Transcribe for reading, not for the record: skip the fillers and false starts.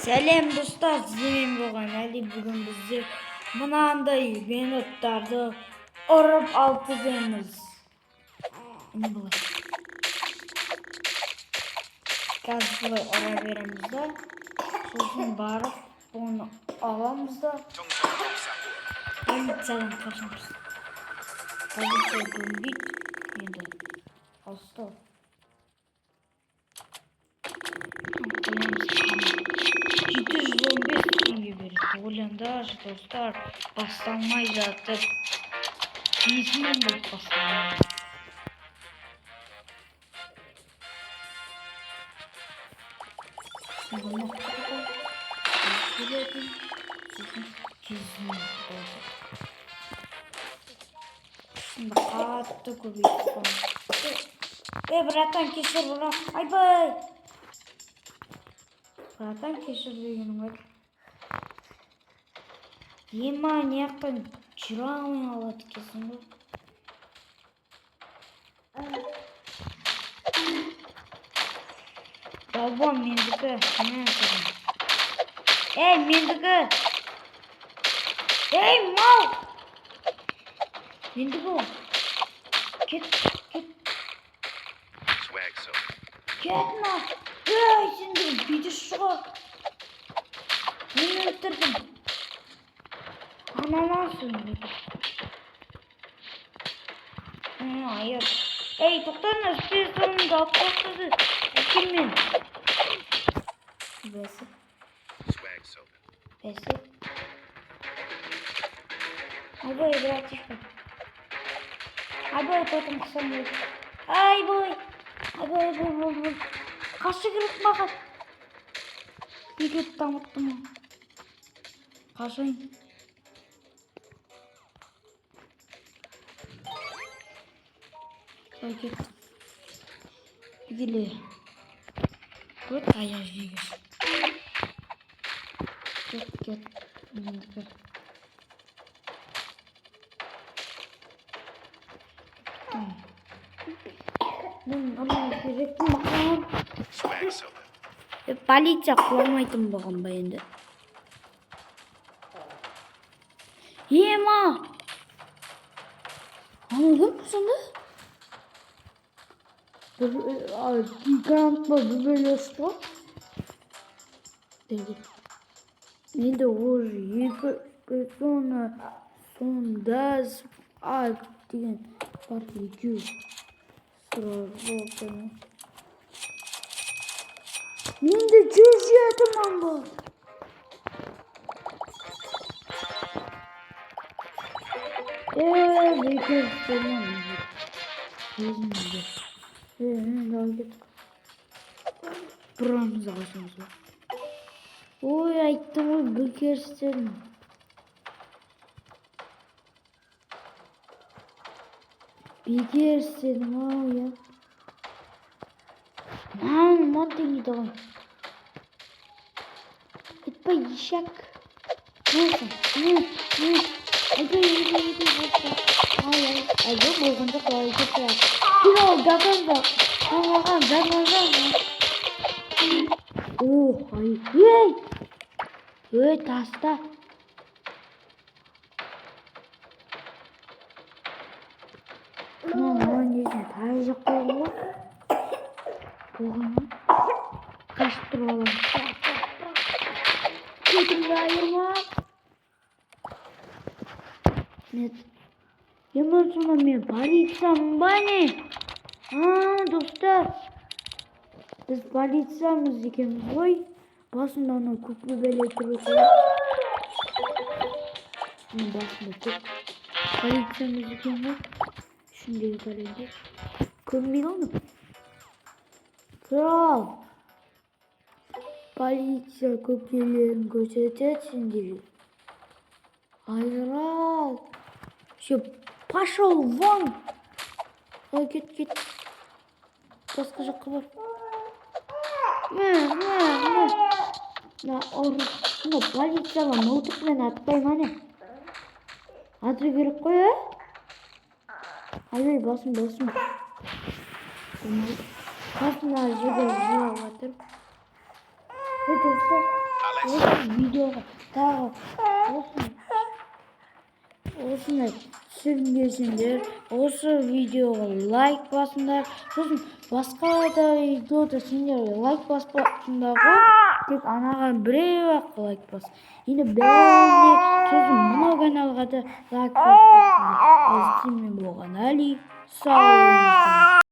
Сәлем достар, сіздермен болған әлі бүгін біздер мынандай минуттарды ұрып алып кетеміз. Қазір бұлай ұра береміз да, сосын барып оны аламыз да полициядан қашамыз. Полиция көрінбейді, енді алыста. 715 теңге береді. Ойлаңдаршы достар, басталмай жатып несімен болып басталмайды. Şimdi қатты көбейтіп. Братан, кешір, брат. Айбай! Братан, кешір дегенім айтты. Ема, не яқтан жүре алмай алады екенсің ғой. Балбон, мендікі. Ей, мендікі! Ей, мал! Мендікі ол. Кет. Кетна! Ей, сендер бүйді шыға! Мен өлтірдім. Анамасың бүйді. Айыр. Ей, тоқтарына, спес орныңды алып қостады. Әкелмен. Бәсі. Айбой, братишка. Айбой, потом қысам өйді. Айбой. Қашы керек маған. Бекет тамыттым ол. Қашайын. Кет. Бігіле. Көт аяқ жегір. Кет. Мендікі. Мен анау керекті маған. Полиция құламайтын болған ба енді. Ема! Анау кім сонда? Гигантла бөбелесі бар. Енді уже екі персона сонда деген бар екеу. Менде 107 мың болды. Бекер істемем. Өзімізде. Енді алып кеттік. Бұрамызды қашамыз ба. Ой, айттым ғой, бекер істедім. Бекер істедім, ау, я. Ман теңгейді ғой. Кетпай, ешек. Несі? Айбай. Айбай болғанда қалай кетті. Кел ол, гаганда. Қаңаған, жағынан. Ей, таста. Маған несіне тағы жоқ болған ба? Болған ба? Қашып тұрып алам. Кетімді айырма. Емін соңа мен полициямын ба не? Достар. Біз полициямыз екенбіз ғой. Басында анау көк бөбеле тұрып отыр. Басында көк полициямыз екен ғой. Ішіндегі пәленде. Көрмейді оны. Крал. Полиция көкелерін көрсетеді сендерге. Айрал. Все, пошел вон. Ой, кет. Басқа жаққа бар. Полицияға мылтықпен атпай ма не? Атыру керек қой, Айбай, басым. Қасына жігіл жылап жатыр. Достар, осы видеоға тағы осындай түсінгенсіңдер, осы видеоға лайк басыңдар. Сосын басқа да видеода сендер лайк баспақсыңдар ғой, тек анаған біреу-ақ лайк бас. Енді бәріне сосын мынау каналға да лайк баспақсыңдар. Ал сен мен болған Али, сау болыңыздар.